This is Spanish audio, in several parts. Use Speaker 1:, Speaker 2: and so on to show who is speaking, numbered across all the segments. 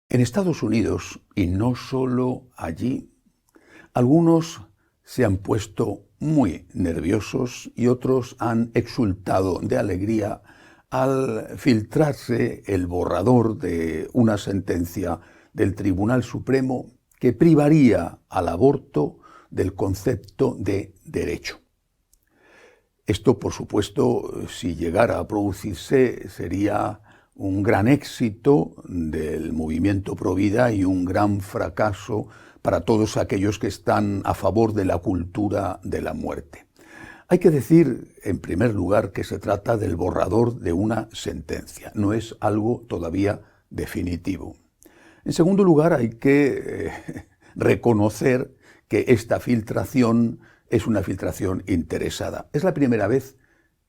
Speaker 1: En Estados Unidos, y no solo allí, algunos se han puesto muy nerviosos y otros han exultado de alegría al filtrarse el borrador de una sentencia del Tribunal Supremo que privaría al aborto del concepto de derecho. Esto, por supuesto, si llegara a producirse, sería un gran éxito del movimiento Provida y un gran fracaso para todos aquellos que están a favor de la cultura de la muerte. Hay que decir, en primer lugar, que se trata del borrador de una sentencia, no es algo todavía definitivo. En segundo lugar, hay que reconocer que esta filtración es una filtración interesada. Es la primera vez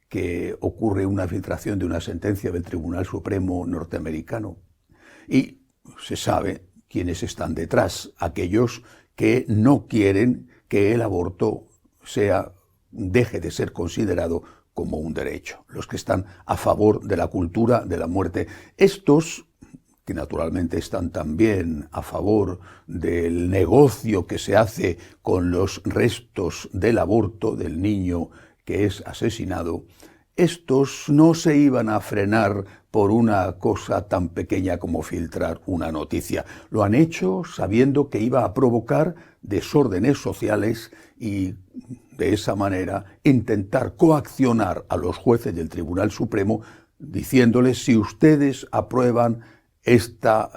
Speaker 1: que ocurre una filtración de una sentencia del Tribunal Supremo norteamericano. Y se sabe quiénes están detrás, aquellos que no quieren que el aborto deje de ser considerado como un derecho, los que están a favor de la cultura de la muerte. Estos, que naturalmente están también a favor del negocio que se hace con los restos del aborto del niño que es asesinado, estos no se iban a frenar por una cosa tan pequeña como filtrar una noticia. Lo han hecho sabiendo que iba a provocar desórdenes sociales y de esa manera intentar coaccionar a los jueces del Tribunal Supremo diciéndoles: si ustedes aprueban esta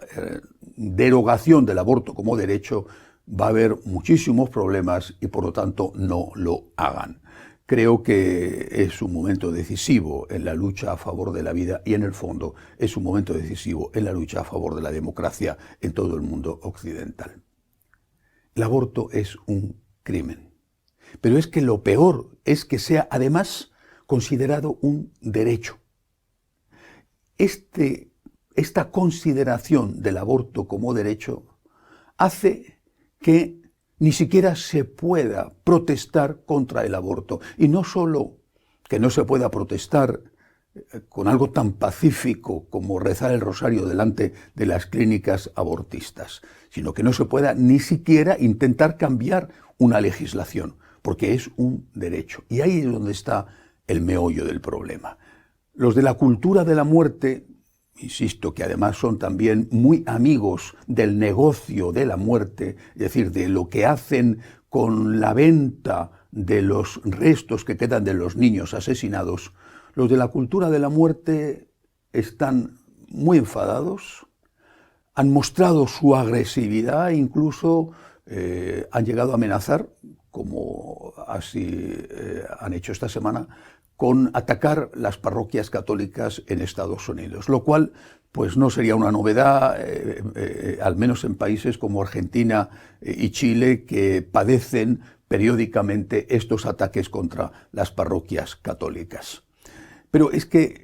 Speaker 1: derogación del aborto como derecho, va a haber muchísimos problemas y por lo tanto no lo hagan. Creo que es un momento decisivo en la lucha a favor de la vida y en el fondo es un momento decisivo en la lucha a favor de la democracia en todo el mundo occidental. El aborto es un crimen, pero es que lo peor es que sea además considerado un derecho. Esta consideración del aborto como derecho hace que ni siquiera se pueda protestar contra el aborto. Y no solo que no se pueda protestar con algo tan pacífico como rezar el rosario delante de las clínicas abortistas, sino que no se pueda ni siquiera intentar cambiar una legislación, porque es un derecho. Y ahí es donde está el meollo del problema. Los de la cultura de la muerte, insisto, que además son también muy amigos del negocio de la muerte, es decir, de lo que hacen con la venta de los restos que quedan de los niños asesinados, los de la cultura de la muerte están muy enfadados, han mostrado su agresividad, incluso han llegado a amenazar, como así han hecho esta semana, con atacar las parroquias católicas en Estados Unidos, lo cual pues no sería una novedad, al menos en países como Argentina y Chile, que padecen periódicamente estos ataques contra las parroquias católicas. Pero es que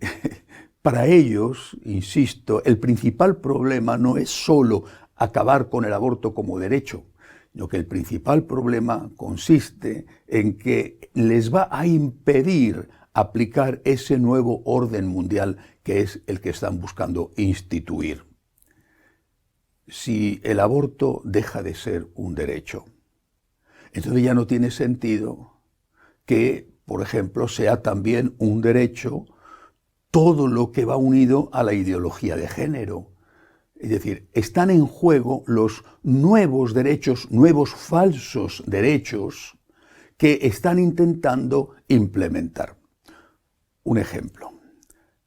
Speaker 1: para ellos, insisto, el principal problema no es solo acabar con el aborto como derecho, sino que el principal problema consiste en que les va a impedir aplicar ese nuevo orden mundial que es el que están buscando instituir. Si el aborto deja de ser un derecho, entonces ya no tiene sentido que, por ejemplo, sea también un derecho todo lo que va unido a la ideología de género. Es decir, están en juego los nuevos derechos, nuevos falsos derechos que están intentando implementar. Un ejemplo.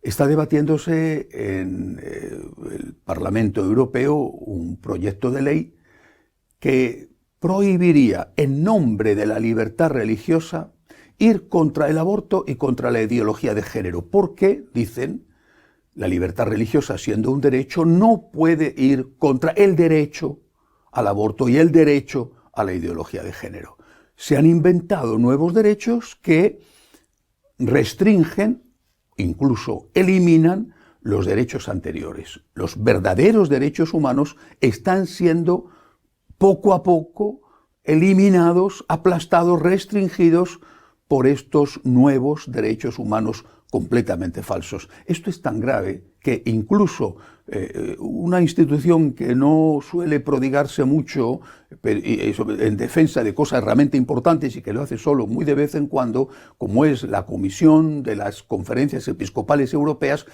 Speaker 1: Está debatiéndose en el Parlamento Europeo un proyecto de ley que prohibiría, en nombre de la libertad religiosa, ir contra el aborto y contra la ideología de género. Porque, dicen, la libertad religiosa, siendo un derecho, no puede ir contra el derecho al aborto y el derecho a la ideología de género. Se han inventado nuevos derechos que restringen, incluso eliminan los derechos anteriores. Los verdaderos derechos humanos están siendo poco a poco eliminados, aplastados, restringidos por estos nuevos derechos humanos completamente falsos. Esto es tan grave que incluso una institución que no suele prodigarse mucho en defensa de cosas realmente importantes y que lo hace solo muy de vez en cuando, como es la Comisión de las Conferencias Episcopales Europeas,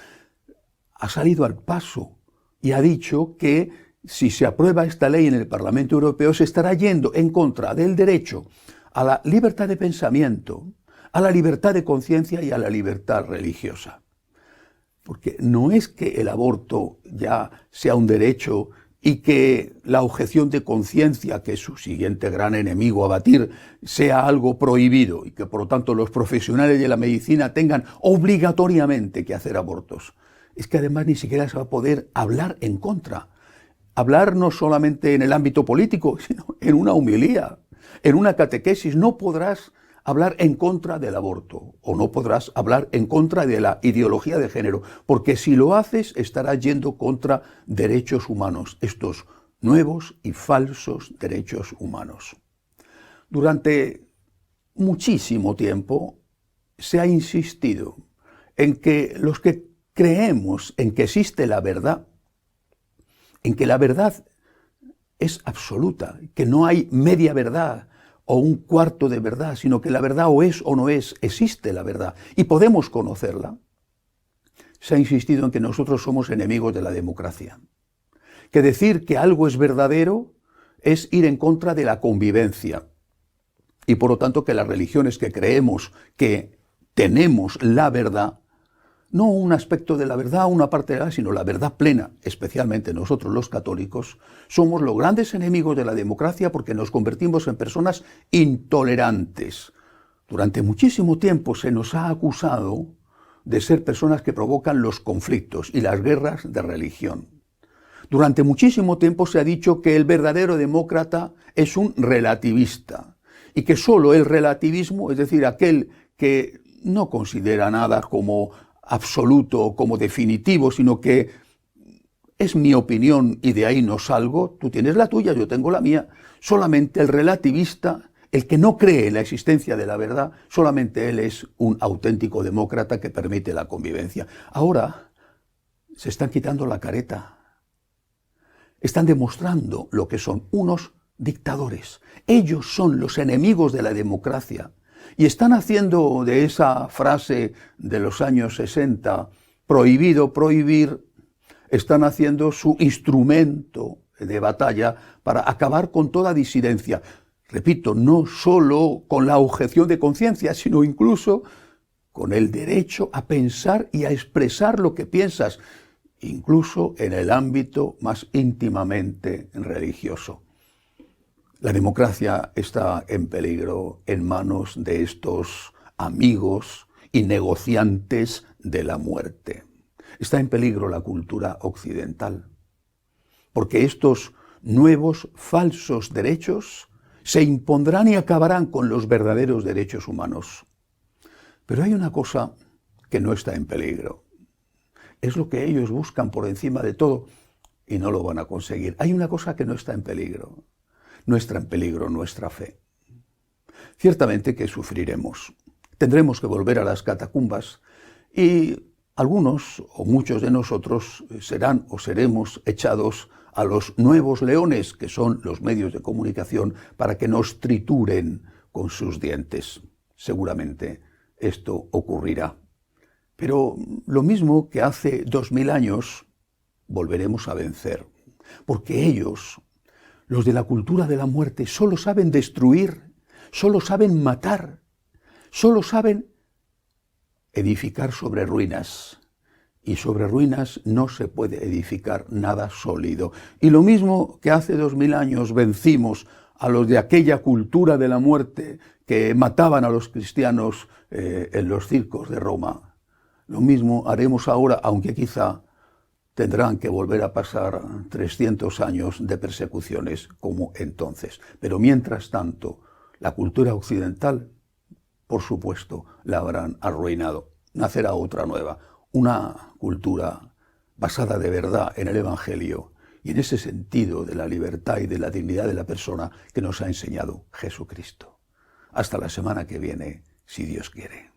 Speaker 1: ha salido al paso y ha dicho que si se aprueba esta ley en el Parlamento Europeo se estará yendo en contra del derecho a la libertad de pensamiento, a la libertad de conciencia y a la libertad religiosa. Porque no es que el aborto ya sea un derecho y que la objeción de conciencia, que es su siguiente gran enemigo a batir, sea algo prohibido y que por lo tanto los profesionales de la medicina tengan obligatoriamente que hacer abortos. Es que además ni siquiera se va a poder hablar en contra. Hablar no solamente en el ámbito político, sino en una homilía, en una catequesis. No podrás hablar en contra del aborto o no podrás hablar en contra de la ideología de género, porque si lo haces estarás yendo contra derechos humanos, estos nuevos y falsos derechos humanos. Durante muchísimo tiempo se ha insistido en que los que creemos en que existe la verdad, en que la verdad es absoluta, que no hay media verdad o un cuarto de verdad, sino que la verdad o es o no es, existe la verdad y podemos conocerla. Se ha insistido en que nosotros somos enemigos de la democracia, que decir que algo es verdadero es ir en contra de la convivencia y por lo tanto que las religiones que creemos que tenemos la verdad, no un aspecto de la verdad, una parte de la verdad, sino la verdad plena, especialmente nosotros los católicos, somos los grandes enemigos de la democracia porque nos convertimos en personas intolerantes. Durante muchísimo tiempo se nos ha acusado de ser personas que provocan los conflictos y las guerras de religión. Durante muchísimo tiempo se ha dicho que el verdadero demócrata es un relativista y que solo el relativismo, es decir, aquel que no considera nada como absoluto o como definitivo, sino que es mi opinión y de ahí no salgo, tú tienes la tuya, yo tengo la mía. Solamente el relativista, el que no cree en la existencia de la verdad, solamente él es un auténtico demócrata que permite la convivencia. Ahora se están quitando la careta. Están demostrando lo que son unos dictadores. Ellos son los enemigos de la democracia. Y están haciendo de esa frase de los años 60, prohibido prohibir, están haciendo su instrumento de batalla para acabar con toda disidencia. Repito, no solo con la objeción de conciencia, sino incluso con el derecho a pensar y a expresar lo que piensas, incluso en el ámbito más íntimamente religioso. La democracia está en peligro en manos de estos amigos y negociantes de la muerte. Está en peligro la cultura occidental, porque estos nuevos falsos derechos se impondrán y acabarán con los verdaderos derechos humanos. Pero hay una cosa que no está en peligro. Es lo que ellos buscan por encima de todo y no lo van a conseguir. Hay una cosa que no está en peligro. No está en peligro nuestra fe. Ciertamente que sufriremos. Tendremos que volver a las catacumbas y algunos o muchos de nosotros serán o seremos echados a los nuevos leones, que son los medios de comunicación, para que nos trituren con sus dientes. Seguramente esto ocurrirá. Pero lo mismo que hace 2000 años, volveremos a vencer. Porque ellos, los de la cultura de la muerte, solo saben destruir, solo saben matar, solo saben edificar sobre ruinas. Y sobre ruinas no se puede edificar nada sólido. Y lo mismo que hace 2000 años vencimos a los de aquella cultura de la muerte que mataban a los cristianos en los circos de Roma. Lo mismo haremos ahora, aunque quizá tendrán que volver a pasar 300 años de persecuciones como entonces. Pero mientras tanto, la cultura occidental, por supuesto, la habrán arruinado. Nacerá otra nueva, una cultura basada de verdad en el Evangelio y en ese sentido de la libertad y de la dignidad de la persona que nos ha enseñado Jesucristo. Hasta la semana que viene, si Dios quiere.